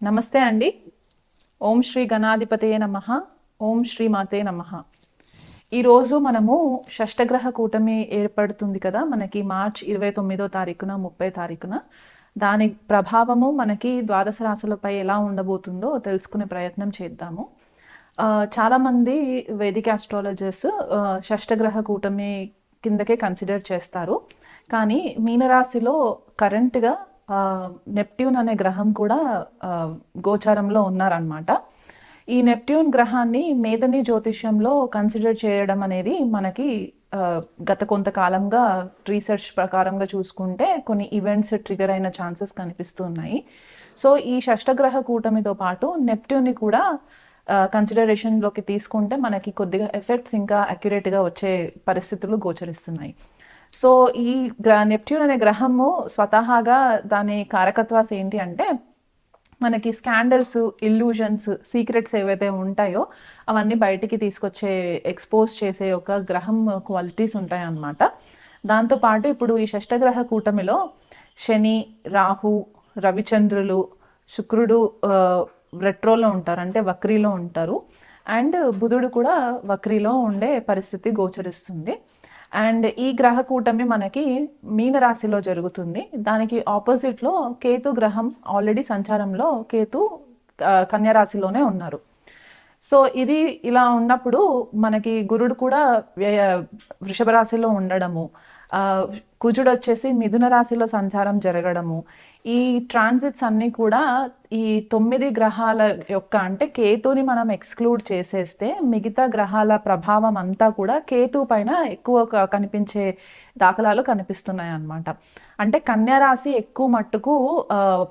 నమస్తే అండి. ఓం శ్రీ గణాధిపతయే నమః. ఓం శ్రీ మాతే నమః. ఈరోజు మనము షష్టగ్రహ కూటమి ఏర్పడుతుంది కదా, మనకి మార్చ్ 29వ తారీఖున 30 తారీఖున. దాని ప్రభావము మనకి ద్వాదశ రాశులపై ఎలా ఉండబోతుందో తెలుసుకునే ప్రయత్నం చేద్దాము. చాలామంది వేదిక ఆస్ట్రాలజర్స్ షష్టగ్రహ కూటమి కిందకే కన్సిడర్ చేస్తారు. కానీ మీనరాశిలో కరెంట్గా నెప్ట్యూన్ అనే గ్రహం కూడా గోచారంలో ఉన్నారనమాట. ఈ నెప్ట్యూన్ గ్రహాన్ని మేధని జ్యోతిష్యంలో కన్సిడర్ చేయడం అనేది మనకి గత కొంతకాలంగా రీసెర్చ్ ప్రకారంగా చూసుకుంటే కొన్ని ఈవెంట్స్ ట్రిగర్ అయిన ఛాన్సెస్ కనిపిస్తున్నాయి. సో ఈ షష్టగ్రహ కూటమితో పాటు నెప్ట్యూన్ని కూడా కన్సిడరేషన్లోకి తీసుకుంటే మనకి కొద్దిగా ఎఫెక్ట్స్ ఇంకా అక్యురేట్గా వచ్చే పరిస్థితులు గోచరిస్తున్నాయి. సో ఈ నెప్ట్యూన్ అనే గ్రహము స్వతహాగా దాని కారకత్వాస్ ఏంటి అంటే, మనకి స్కాండల్స్, ఇల్యూజన్స్, సీక్రెట్స్ ఏవైతే ఉంటాయో అవన్నీ బయటికి తీసుకొచ్చే, ఎక్స్పోజ్ చేసే ఒక గ్రహం క్వాలిటీస్ ఉంటాయి అన్నమాట. దాంతోపాటు ఇప్పుడు ఈ షష్టగ్రహ కూటమిలో శని, రాహు, రవిచంద్రులు, శుక్రుడు రెట్రోలో ఉంటారు, అంటే వక్రీలో ఉంటారు. అండ్ బుధుడు కూడా వక్రీలో ఉండే పరిస్థితి గోచరిస్తుంది. అండ్ ఈ గ్రహ కూటమి మనకి మీనరాశిలో జరుగుతుంది. దానికి ఆపోజిట్లో కేతు గ్రహం ఆల్రెడీ సంచారంలో, కేతు కన్యరాశిలోనే ఉన్నారు. సో ఇది ఇలా ఉన్నప్పుడు మనకి గురుడు కూడా వృషభ రాశిలో ఉండడము, కుజుడు వచ్చేసి మిథున రాశిలో సంచారం జరగడము, ఈ ట్రాన్సిట్స్ అన్నీ కూడా ఈ 9 గ్రహాల యొక్క, అంటే కేతుని మనం ఎక్స్క్లూడ్ చేసేస్తే మిగతా గ్రహాల ప్రభావం అంతా కూడా కేతు పైన ఎక్కువ కనిపించే దాఖలాలు కనిపిస్తున్నాయి అన్నమాట. అంటే కన్యా రాశి ఎక్కువ మట్టుకు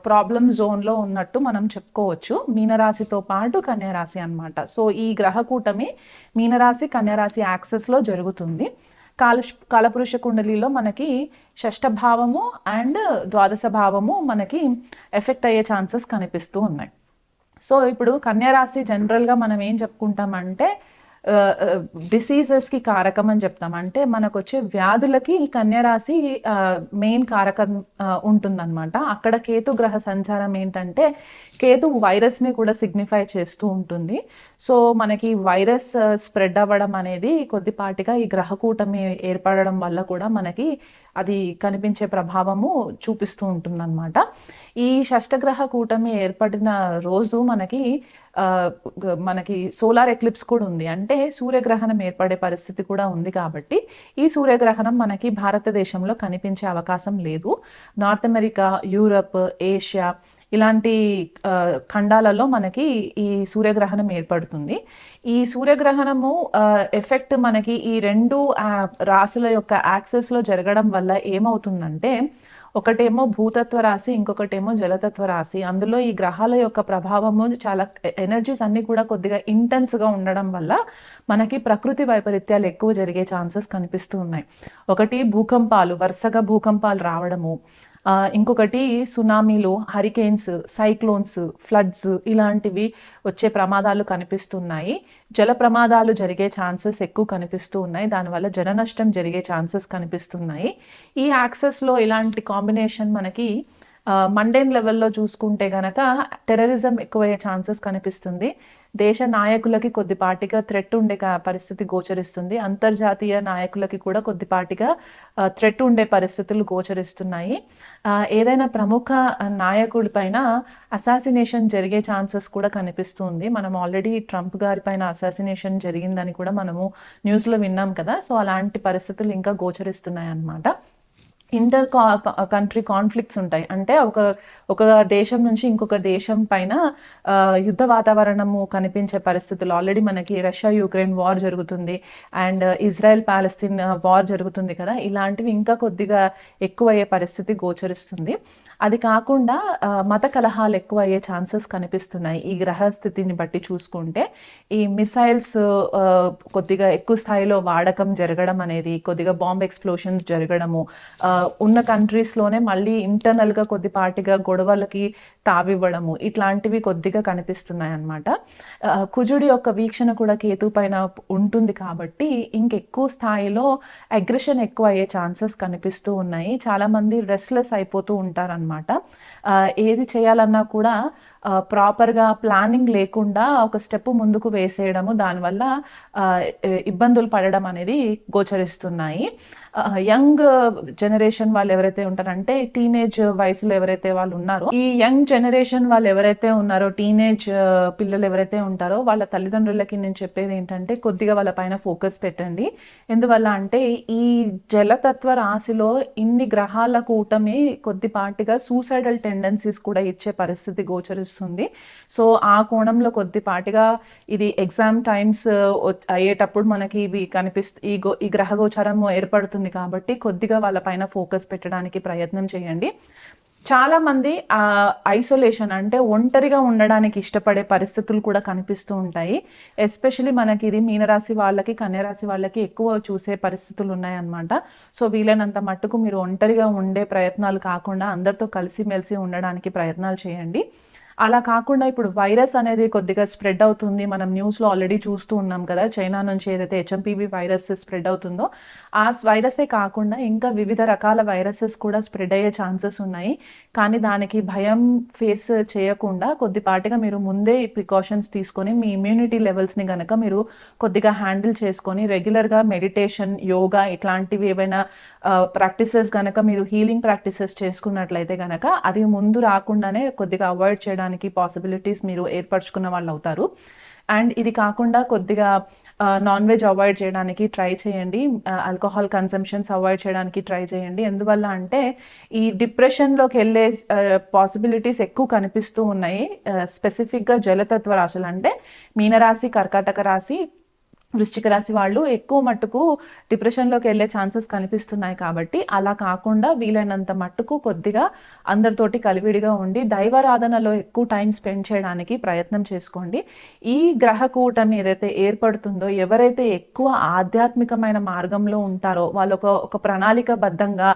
ప్రాబ్లమ్ జోన్లో ఉన్నట్టు మనం చెప్పుకోవచ్చు, మీనరాశితో పాటు కన్యా రాశి అన్నమాట. సో ఈ గ్రహ కూటమి మీనరాశి కన్యరాశి యాక్సెస్లో జరుగుతుంది. కాలపురుష కుండలిలో మనకి షష్ఠ భావము అండ్ ద్వాదశ భావము మనకి ఎఫెక్ట్ అయ్యే ఛాన్సెస్ కనిపిస్తూ ఉన్నాయి. సో ఇప్పుడు కన్యారాశి జనరల్గా మనం ఏం చెప్పుకుంటామంటే డిసీజెస్కి కారకం అని చెప్తాం. అంటే మనకు వచ్చే వ్యాధులకి ఈ కన్యారాశి మెయిన్ కారకం ఉంటుందన్నమాట. అక్కడ కేతు గ్రహ సంచారం ఏంటంటే, కేతు వైరస్ని కూడా సిగ్నిఫై చేస్తూ ఉంటుంది. సో మనకి వైరస్ స్ప్రెడ్ అవ్వడం అనేది కొద్దిపాటిగా ఈ గ్రహ కూటమి ఏర్పడడం వల్ల కూడా మనకి అది కనిపించే ప్రభావము చూపిస్తూ ఉంటుందన్నమాట. ఈ షష్టగ్రహ కూటమి ఏర్పడిన రోజు మనకి సోలార్ ఎక్లిప్స్ కూడా ఉంది, అంటే సూర్యగ్రహణం ఏర్పడే పరిస్థితి కూడా ఉంది. కాబట్టి ఈ సూర్యగ్రహణం మనకి భారతదేశంలో కనిపించే అవకాశం లేదు. నార్త్ అమెరికా, యూరప్, ఏషియా ఇలాంటి ఖండాలలో మనకి ఈ సూర్యగ్రహణం ఏర్పడుతుంది. ఈ సూర్యగ్రహణము ఎఫెక్ట్ మనకి ఈ రెండు రాశుల యొక్క యాక్సెస్లో జరగడం వల్ల ఏమవుతుందంటే, ఒకటేమో భూతత్వ రాశి, ఇంకొకటేమో జలతత్వ రాశి. అందులో ఈ గ్రహాల యొక్క ప్రభావము చాలా, ఎనర్జీస్ అన్నీ కూడా కొద్దిగా ఇంటెన్స్గా ఉండడం వల్ల మనకి ప్రకృతి వైపరీత్యాలు ఎక్కువ జరిగే ఛాన్సెస్ కనిపిస్తూ ఉన్నాయి. ఒకటి భూకంపాలు, వరుసగా భూకంపాలు రావడము, ఇంకొకటి సునామీలు, హరికేన్స్, సైక్లోన్స్, ఫ్లడ్స్ ఇలాంటివి వచ్చే ప్రమాదాలు కనిపిస్తున్నాయి. జల ప్రమాదాలు జరిగే ఛాన్సెస్ ఎక్కువ కనిపిస్తూ ఉన్నాయి. దానివల్ల జన నష్టం జరిగే ఛాన్సెస్ కనిపిస్తున్నాయి. ఈ యాక్సెస్లో ఇలాంటి కాంబినేషన్ మనకి మండేన్ లెవెల్లో చూసుకుంటే గనక టెర్రరిజం ఎక్కువయ్యే ఛాన్సెస్ కనిపిస్తుంది. దేశ నాయకులకి కొద్దిపాటిగా థ్రెట్ ఉండే పరిస్థితి గోచరిస్తుంది. అంతర్జాతీయ నాయకులకి కూడా కొద్దిపాటిగా థ్రెట్ ఉండే పరిస్థితులు గోచరిస్తున్నాయి. ఏదైనా ప్రముఖ నాయకుడి పైన అసాసినేషన్ జరిగే ఛాన్సెస్ కూడా కనిపిస్తుంది. మనం ఆల్రెడీ ట్రంప్ గారి పైన అసాసినేషన్ జరిగిందని కూడా మనము న్యూస్లో విన్నాం కదా. సో అలాంటి పరిస్థితులు ఇంకా గోచరిస్తున్నాయి అన్నమాట. ఇంటర్ కంట్రీ కాన్ఫ్లిక్ట్స్ ఉంటాయి, అంటే ఒక దేశం నుంచి ఇంకొక దేశం పైన యుద్ధ వాతావరణము కనిపించే పరిస్థితులు. ఆల్రెడీ మనకి రష్యా యుక్రెయిన్ వార్ జరుగుతుంది, అండ్ ఇజ్రాయెల్ పాలస్తీన్ వార్ జరుగుతుంది కదా. ఇలాంటివి ఇంకా కొద్దిగా ఎక్కువ అయ్యే పరిస్థితి గోచరిస్తుంది. అది కాకుండా మత కలహాలు ఎక్కువ అయ్యే ఛాన్సెస్ కనిపిస్తున్నాయి ఈ గ్రహ స్థితిని బట్టి చూసుకుంటే. ఈ మిసైల్స్ కొద్దిగా ఎక్కువ స్థాయిలో వాడకం జరగడం అనేది, కొద్దిగా బాంబ్ ఎక్స్ప్లోషన్స్ జరగడము, ఉన్న కంట్రీస్లోనే మళ్ళీ ఇంటర్నల్గా కొద్దిపాటిగా గొడవలకి తావివ్వడము, ఇట్లాంటివి కొద్దిగా కనిపిస్తున్నాయి అన్నమాట. కుజుడి యొక్క వీక్షణ కూడా కేతు పైన ఉంటుంది కాబట్టి ఇంకెక్కువ స్థాయిలో అగ్రెషన్ ఎక్కువ అయ్యే ఛాన్సెస్ కనిపిస్తూ ఉన్నాయి. చాలామంది రెస్ట్లెస్ అయిపోతూ ఉంటారనమాట. ఏది చేయాలన్నా కూడా ప్రాపర్గా ప్లానింగ్ లేకుండా ఒక స్టెప్ ముందుకు వేసేయడము, దానివల్ల ఇబ్బందులు పడడం అనేది గోచరిస్తున్నాయి. యంగ్ జనరేషన్ వాళ్ళు ఎవరైతే ఉంటారంటే టీనేజ్ వయసులో ఎవరైతే వాళ్ళు ఉన్నారో, ఈ యంగ్ జనరేషన్ వాళ్ళు ఎవరైతే ఉన్నారో, టీనేజ్ పిల్లలు ఎవరైతే ఉంటారో వాళ్ళ తల్లిదండ్రులకి నేను చెప్పేది ఏంటంటే కొద్దిగా వాళ్ళ పైన ఫోకస్ పెట్టండి. ఎందువల్ల అంటే ఈ జలతత్వ రాశిలో ఇన్ని గ్రహాల కూటమి కొద్దిపాటిగా సూసైడల్ టెండెన్సీస్ కూడా ఇచ్చే పరిస్థితి గోచరిస్తుంది. సో ఆ కోణంలో కొద్దిపాటిగా ఇది ఎగ్జామ్ టైమ్స్ అయ్యేటప్పుడు మనకి ఇవి ఈ గ్రహ గోచారం ఏర్పడుతుంది కాబట్టి కొద్దిగా వాళ్ళ పైన ఫోకస్ పెట్టడానికి ప్రయత్నం చేయండి. చాలా మంది ఐసోలేషన్ అంటే ఒంటరిగా ఉండడానికి ఇష్టపడే పరిస్థితులు కూడా కనిపిస్తూ ఉంటాయి. ఎస్పెషలీ మనకి ఇది మీనరాశి వాళ్ళకి, కన్యరాశి వాళ్ళకి ఎక్కువ చూసే పరిస్థితులు ఉన్నాయన్నమాట. సో వీలైనంత మట్టుకు మీరు ఒంటరిగా ఉండే ప్రయత్నాలు కాకుండా అందరితో కలిసిమెలిసి ఉండడానికి ప్రయత్నాలు చేయండి. అలా కాకుండా ఇప్పుడు వైరస్ అనేది కొద్దిగా స్ప్రెడ్ అవుతుంది. మనం న్యూస్లో ఆల్రెడీ చూస్తూ ఉన్నాం కదా, చైనా నుంచి ఏదైతే హెచ్ఎంపీవీ వైరస్ స్ప్రెడ్ అవుతుందో ఆ వైరసే కాకుండా ఇంకా వివిధ రకాల వైరసెస్ కూడా స్ప్రెడ్ అయ్యే ఛాన్సెస్ ఉన్నాయి. కానీ దానికి భయం ఫేస్ చేయకుండా కొద్దిపాటిగా మీరు ముందే ప్రికాషన్స్ తీసుకొని మీ ఇమ్యూనిటీ లెవెల్స్ని కనుక మీరు కొద్దిగా హ్యాండిల్ చేసుకొని రెగ్యులర్గా మెడిటేషన్, యోగా ఇట్లాంటివి ఏవైనా ప్రాక్టీసెస్ కనుక మీరు హీలింగ్ ప్రాక్టీసెస్ చేసుకున్నట్లయితే కనుక అది ముందు రాకుండానే కొద్దిగా అవాయిడ్ చేయడానికి పాసిబిలిటీస్ మీరు ఏర్పరచుకున్న వాళ్ళు అవుతారు. అండ్ ఇది కాకుండా కొద్దిగా నాన్ వెజ్ అవాయిడ్ చేయడానికి ట్రై చేయండి. ఆల్కహాల్ కన్సంప్షన్స్ అవాయిడ్ చేయడానికి ట్రై చేయండి. ఎందువల్ల అంటే ఈ డిప్రెషన్లోకి వెళ్ళే పాసిబిలిటీస్ ఎక్కువ కనిపిస్తూ ఉన్నాయి. స్పెసిఫిక్గా జలతత్వ రాశులు అంటే మీనరాశి, కర్కాటక రాశి, వృశ్చిక రాశి వాళ్ళు ఎక్కువ మట్టుకు డిప్రెషన్లోకి వెళ్ళే ఛాన్సెస్ కనిపిస్తున్నాయి. కాబట్టి అలా కాకుండా వీలైనంత మట్టుకు కొద్దిగా అందరితోటి కలివిడిగా ఉండి దైవారాధనలో ఎక్కువ టైం స్పెండ్ చేయడానికి ప్రయత్నం చేసుకోండి. ఈ గ్రహ కూటమి ఏదైతే ఏర్పడుతుందో, ఎవరైతే ఎక్కువ ఆధ్యాత్మికమైన మార్గంలో ఉంటారో వాళ్ళు ఒక ప్రణాళికబద్ధంగా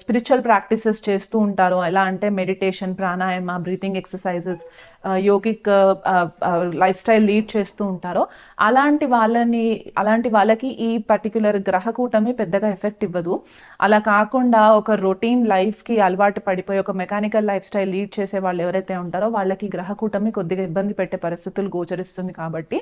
స్పిరిచువల్ ప్రాక్టీసెస్ చేస్తూ ఉంటారు. ఎలా అంటే meditation, pranayama, breathing exercises, yogic life style lead చేస్తూ ఉంటారో అలాంటి వాళ్ళకి ఈ పర్టిక్యులర్ గ్రహ కూటమి పెద్దగా ఎఫెక్ట్ ఇవ్వదు. అలా కాకుండా ఒక రొటీన్ లైఫ్కి అలవాటు పడిపోయి ఒక మెకానికల్ లైఫ్ స్టైల్ లీడ్ చేసే వాళ్ళు ఎవరైతే ఉంటారో వాళ్ళకి గ్రహ కూటమి కొద్దిగా ఇబ్బంది పెట్టే పరిస్థితులు గోచరిస్తుంది. కాబట్టి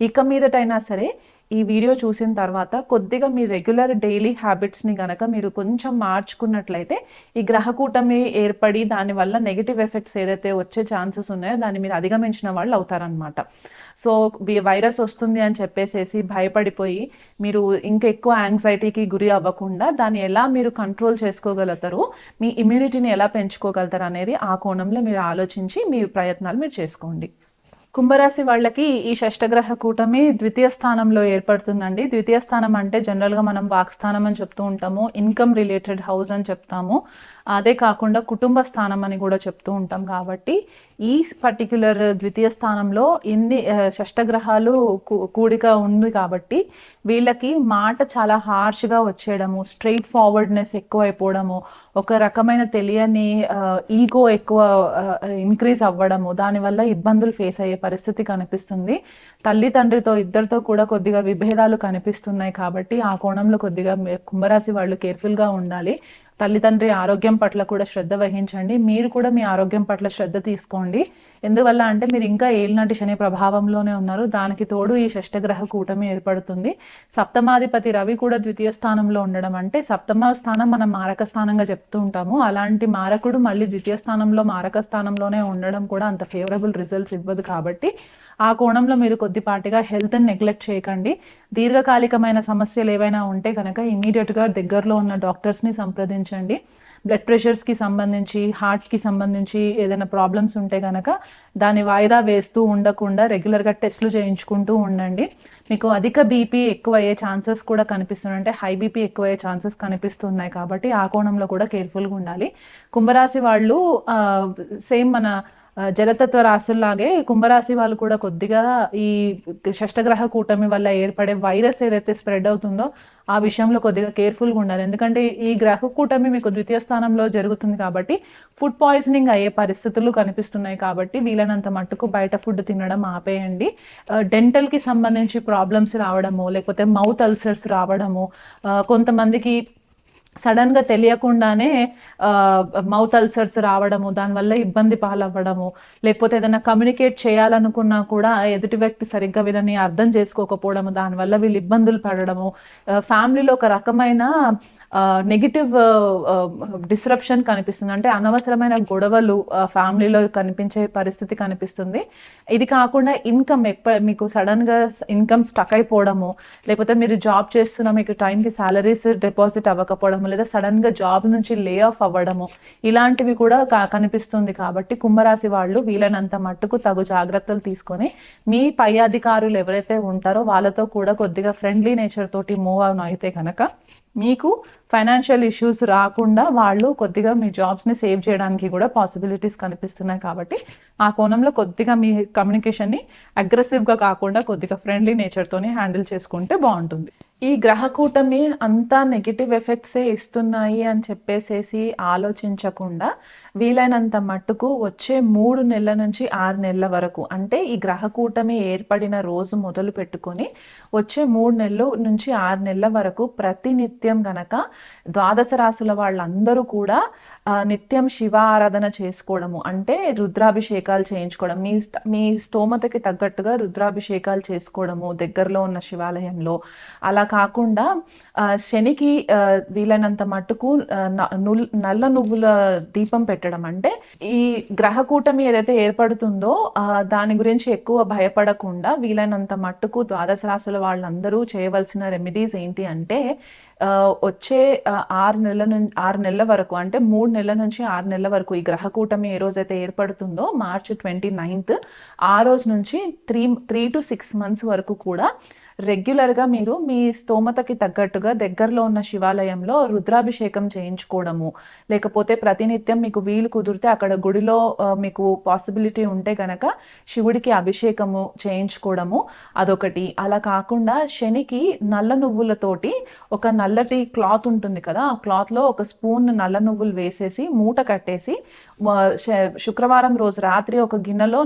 ఇక మీదటైనా సరే ఈ వీడియో చూసిన తర్వాత కొద్దిగా మీ రెగ్యులర్ డైలీ హ్యాబిట్స్ని గనక మీరు కొంచెం మార్చుకున్నట్లయితే ఈ గ్రహ కూటమి ఏర్పడి దానివల్ల నెగిటివ్ ఎఫెక్ట్స్ ఏదైతే వచ్చే ఛాన్సెస్ ఉన్నాయో దాన్ని మీరు అధిగమించిన వాళ్ళు అవుతారనమాట. సో వైరస్ వస్తుంది అని చెప్పేసేసి భయపడిపోయి మీరు ఇంకా ఎక్కువ యాంగ్జైటీకి గురి అవ్వకుండా దాన్ని ఎలా మీరు కంట్రోల్ చేసుకోగలుగుతారు, మీ ఇమ్యూనిటీని ఎలా పెంచుకోగలుగుతారు అనేది ఆ కోణంలో మీరు ఆలోచించి మీ ప్రయత్నాలు మీరు చేసుకోండి. కుంభరాశి వాళ్ళకి ఈ షష్టగ్రహ కూటమి ద్వితీయ స్థానంలో ఏర్పడుతుందండి. ద్వితీయ స్థానం అంటే జనరల్గా మనం వాక్స్థానం అని చెప్తూ ఉంటాము, ఇన్కమ్ రిలేటెడ్ హౌస్ అని చెప్తాము, అదే కాకుండా కుటుంబ స్థానం అని కూడా చెప్తూ ఉంటాం. కాబట్టి ఈ పర్టిక్యులర్ ద్వితీయ స్థానంలో ఎన్ని షష్టగ్రహాలు కూడిక ఉంది కాబట్టి వీళ్ళకి మాట చాలా హార్ష్గా వచ్చేయడము, స్ట్రైట్ ఫార్వర్డ్నెస్ ఎక్కువ అయిపోవడము, ఒక రకమైన తెలియని ఈగో ఎక్కువ ఇంక్రీజ్ అవ్వడము, దానివల్ల ఇబ్బందులు ఫేస్ అయ్యే పరిస్థితి కనిపిస్తుంది. తల్లి తండ్రితో ఇద్దరితో కూడా కొద్దిగా విభేదాలు కనిపిస్తున్నాయి. కాబట్టి ఆ కోణంలో కొద్దిగా కుంభరాశి వాళ్ళు కేర్ఫుల్గా ఉండాలి. తల్లిదండ్రి ఆరోగ్యం పట్ల కూడా శ్రద్ధ వహించండి. మీరు కూడా మీ ఆరోగ్యం పట్ల శ్రద్ధ తీసుకోండి. ఎందువల్ల అంటే మీరు ఇంకా ఏలినాటి శని ప్రభావంలోనే ఉన్నారు. దానికి తోడు ఈ షష్టగ్రహ కూటమి ఏర్పడుతుంది. సప్తమాధిపతి రవి కూడా ద్వితీయ స్థానంలో ఉండడం అంటే సప్తమ స్థానం మనం మారక స్థానంగా చెప్తూ ఉంటాము. అలాంటి మారకుడు మళ్ళీ ద్వితీయ స్థానంలో మారక స్థానంలోనే ఉండడం కూడా అంత ఫేవరబుల్ రిజల్ట్స్ ఇవ్వదు. కాబట్టి ఆ కోణంలో మీరు కొద్దిపాటిగా హెల్త్ని నెగ్లెక్ట్ చేయకండి. దీర్ఘకాలికమైన సమస్యలు ఏవైనా ఉంటే కనుక ఇమీడియట్గా దగ్గరలో ఉన్న డాక్టర్స్ని సంప్రదించండి. బ్లడ్ ప్రెషర్స్కి సంబంధించి, హార్ట్కి సంబంధించి ఏదైనా ప్రాబ్లమ్స్ ఉంటే కనుక దాన్ని వాయిదా వేస్తూ ఉండకుండా రెగ్యులర్గా టెస్టులు చేయించుకుంటూ ఉండండి. మీకు అధిక బీపీ ఎక్కువ అయ్యే ఛాన్సెస్ కూడా కనిపిస్తున్నాయి, అంటే హై బీపీ ఎక్కువ అయ్యే ఛాన్సెస్ కనిపిస్తున్నాయి. కాబట్టి ఆ కోణంలో కూడా కేర్ఫుల్గా ఉండాలి. కుంభరాశి వాళ్ళు సేమ్ మన జలతత్వ రాశుల్లాగే కుంభరాశి వాళ్ళు కూడా కొద్దిగా ఈ షష్టగ్రహ కూటమి వల్ల ఏర్పడే వైరస్ ఏదైతే స్ప్రెడ్ అవుతుందో ఆ విషయంలో కొద్దిగా కేర్ఫుల్గా ఉండాలి. ఎందుకంటే ఈ గ్రహ కూటమి మీకు ద్వితీయ స్థానంలో జరుగుతుంది కాబట్టి ఫుడ్ పాయిజనింగ్ అయ్యే పరిస్థితులు కనిపిస్తున్నాయి. కాబట్టి వీలైనంత మట్టుకు బయట ఫుడ్ తినడం ఆపేయండి. డెంటల్కి సంబంధించి ప్రాబ్లమ్స్ రావడము, లేకపోతే మౌత్ అల్సర్స్ రావడము, కొంతమందికి సడన్గా తెలియకుండానే మౌత్ అల్సర్స్ రావడము, దానివల్ల ఇబ్బంది పాలవ్వడము, లేకపోతే ఏదైనా కమ్యూనికేట్ చేయాలనుకున్నా కూడా ఎదుటి వ్యక్తి సరిగ్గా వీళ్ళని అర్థం చేసుకోకపోవడము, దానివల్ల వీళ్ళు ఇబ్బందులు పడడము, ఫ్యామిలీలో ఒక రకమైన నెగిటివ్ డిస్రప్షన్ కనిపిస్తుంది. అంటే అనవసరమైన గొడవలు ఫ్యామిలీలో కనిపించే పరిస్థితి కనిపిస్తుంది. ఇది కాకుండా ఇన్కమ్ మీకు సడన్గా ఇన్కమ్ స్టక్ అయిపోవడము, లేకపోతే మీరు జాబ్ చేస్తున్న మీకు టైంకి సాలరీస్ డిపాజిట్ అవ్వకపోవడము, లేదా సడన్గా జాబ్ నుంచి లే ఆఫ్ అవ్వడము, ఇలాంటివి కూడా కనిపిస్తుంది. కాబట్టి కుంభరాశి వాళ్ళు వీలైనంత మట్టుకు తగు జాగ్రత్తలు తీసుకొని మీ పై అధికారులు ఎవరైతే ఉంటారో వాళ్ళతో కూడా కొద్దిగా ఫ్రెండ్లీ నేచర్ తోటి మూవ్ ఆన్ అయితే కనుక మీకు ఫైనాన్షియల్ ఇష్యూస్ రాకుండా వాళ్ళు కొద్దిగా మీ జాబ్స్ని సేవ్ చేయడానికి కూడా పాసిబిలిటీస్ కనిపిస్తున్నాయి. కాబట్టి ఆ కోణంలో కొద్దిగా మీ కమ్యూనికేషన్ని అగ్రెసివ్గా కాకుండా కొద్దిగా ఫ్రెండ్లీ నేచర్తోనే హ్యాండిల్ చేసుకుంటే బాగుంటుంది. ఈ గ్రహ కూటమి అంతా నెగిటివ్ ఎఫెక్ట్సే ఇస్తున్నాయి అని చెప్పేసేసి ఆలోచించకుండా వీలైనంత మట్టుకు వచ్చే 3 నెలల నుంచి 6 నెలల వరకు, అంటే ఈ గ్రహ కూటమి ఏర్పడిన రోజు మొదలు పెట్టుకొని వచ్చే 3 నెలలు నుంచి 6 నెలల వరకు ప్రతినిత్యం గనక ద్వాదశ రాశుల వాళ్ళందరూ కూడా నిత్యం శివ ఆరాధన చేసుకోవడము, అంటే రుద్రాభిషేకాలు చేయించుకోవడం, మీ స్తోమతకి తగ్గట్టుగా రుద్రాభిషేకాలు చేసుకోవడము దగ్గరలో ఉన్న శివాలయంలో. అలా కాకుండా శనికి వీలైనంత మట్టుకు నల్ల నువ్వుల దీపం పెట్టడం, అంటే ఈ గ్రహ కూటమి ఏదైతే ఏర్పడుతుందో దాని గురించి ఎక్కువ భయపడకుండా వీలైనంత మట్టుకు ద్వాదశ రాశుల వాళ్ళందరూ చేయవలసిన రెమెడీస్ ఏంటి అంటే వచ్చే 6 నెలల వరకు, అంటే 3 నెలల నుంచి 6 నెలల వరకు ఈ గ్రహ కూటమి ఏ రోజైతే ఏర్పడుతుందో మార్చి 29th ఆ రోజు నుంచి 3 to 6 months వరకు కూడా రెగ్యులర్గా మీరు మీ స్తోమతకి తగ్గట్టుగా దగ్గరలో ఉన్న శివాలయంలో రుద్రాభిషేకం చేయించుకోవడము, లేకపోతే ప్రతినిత్యం మీకు వీలు కుదిరితే అక్కడ గుడిలో మీకు పాసిబిలిటీ ఉంటే గనక శివుడికి అభిషేకము చేయించుకోవడము అదొకటి. అలా కాకుండా శనికి నల్ల నువ్వులతోటి ఒక నల్లటి క్లాత్ ఉంటుంది కదా, ఆ క్లాత్లో ఒక స్పూన్ నల్ల నువ్వులు వేసేసి మూట కట్టేసి శుక్రవారం రోజు రాత్రి ఒక గిన్నెలో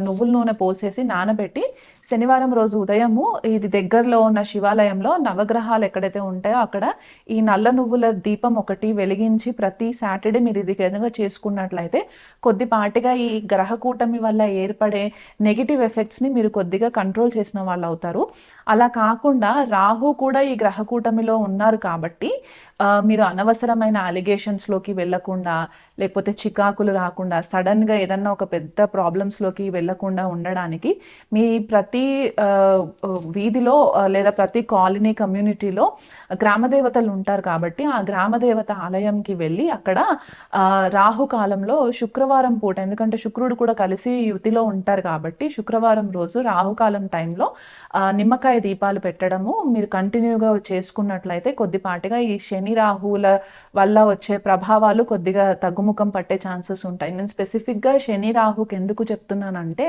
నువ్వుల నూనె పోసేసి నానబెట్టి శనివారం రోజు ఉదయము ఇది దగ్గరలో ఉన్న శివాలయంలో నవగ్రహాలు ఎక్కడైతే ఉంటాయో అక్కడ ఈ నల్ల నువ్వుల దీపం ఒకటి వెలిగించి ప్రతి సాటర్డే మీరు ఇది విధంగా చేసుకున్నట్లయితే కొద్దిపాటిగా ఈ గ్రహ కూటమి వల్ల ఏర్పడే నెగిటివ్ ఎఫెక్ట్స్ని మీరు కొద్దిగా కంట్రోల్ చేసిన వాళ్ళు అవుతారు. అలా కాకుండా రాహు కూడా ఈ గ్రహ కూటమిలో ఉన్నారు కాబట్టి మీరు అనవసరమైన అలిగేషన్స్లోకి వెళ్ళకుండా, లేకపోతే చికాకులు రాకుండా, సడన్గా ఏదన్నా ఒక పెద్ద ప్రాబ్లమ్స్లోకి వెళ్ళకుండా ఉండడానికి మీ ప్రతి వీధిలో లేదా ప్రతి కాలనీ కమ్యూనిటీలో గ్రామదేవతలు ఉంటారు కాబట్టి ఆ గ్రామదేవత ఆలయంకి వెళ్ళి అక్కడ రాహుకాలంలో శుక్రవారం పూట, ఎందుకంటే శుక్రుడు కూడా కలిసి యుతిలో ఉంటారు కాబట్టి శుక్రవారం రోజు రాహుకాలం టైంలో నిమ్మకాయ దీపాలు పెట్టడము మీరు కంటిన్యూగా చేసుకున్నట్లయితే కొద్దిపాటిగా ఈ శని రాహుల వల్ల వచ్చే ప్రభావాలు కొద్దిగా తగ్గుముఖం పట్టే ఛాన్సెస్ ఉంటాయి. నేను స్పెసిఫిక్గా శని రాహుకి ఎందుకు చెప్తున్నానంటే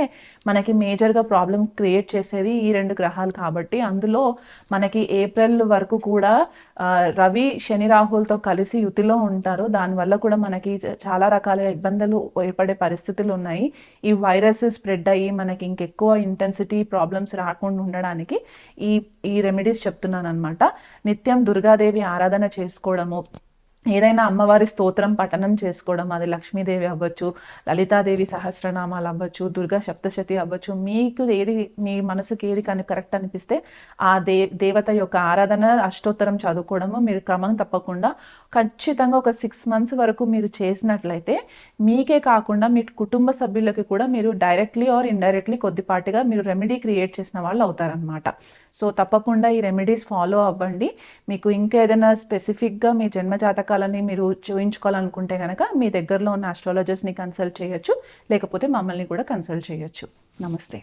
మనకి మేజర్గా ప్రాబ్లం క్రియేట్ చేసేది ఈ 2 గ్రహాలు కాబట్టి అందులో మనకి ఏప్రిల్ వరకు కూడా రవి శని రాహులతో కలిసి యుతిలో ఉంటారు. దానివల్ల కూడా మనకి చాలా రకాల ఇబ్బందులు ఏర్పడే పరిస్థితులు ఉన్నాయి. ఈ వైరస్ స్ప్రెడ్ అయ్యి మనకి ఇంకెక్కువ ఇంటెన్సిటీ ప్రాబ్లమ్స్ రాకుండా ఉండడానికి ఈ రెమెడీస్ చెప్తున్నాను అనమాట. నిత్యం దుర్గాదేవి ఆరాధన చేసుకోవడము, ఏదైనా అమ్మవారి స్తోత్రం పఠనం చేసుకోవడం, అది లక్ష్మీదేవి అవ్వచ్చు, లలితాదేవి సహస్రనామాలు అవ్వచ్చు, దుర్గా సప్తశతి అవ్వచ్చు, మీకు ఏది మీ మనసుకి ఏది కానీ కరెక్ట్ అనిపిస్తే ఆ దేవత యొక్క ఆరాధన అష్టోత్తరం చదువుకోవడము మీరు క్రమం తప్పకుండా ఖచ్చితంగా ఒక 6 months వరకు మీరు చేసినట్లయితే మీకే కాకుండా మీ కుటుంబ సభ్యులకి కూడా మీరు డైరెక్ట్లీ ఆర్ ఇండైరెక్ట్లీ కొద్దిపాటిగా మీరు రెమెడీ క్రియేట్ చేసిన వాళ్ళు అవుతారనమాట. సో తప్పకుండా ఈ రెమెడీస్ ఫాలో అవ్వండి. మీకు ఇంకా ఏదైనా స్పెసిఫిక్గా మీ జన్మజాతకాలని మీరు చూయించుకోవాలనుకుంటే కనుక మీ దగ్గరలో ఉన్న ఆస్ట్రాలజర్స్ని కన్సల్ట్ చేయొచ్చు, లేకపోతే మమ్మల్ని కూడా కన్సల్ట్ చేయొచ్చు. నమస్తే.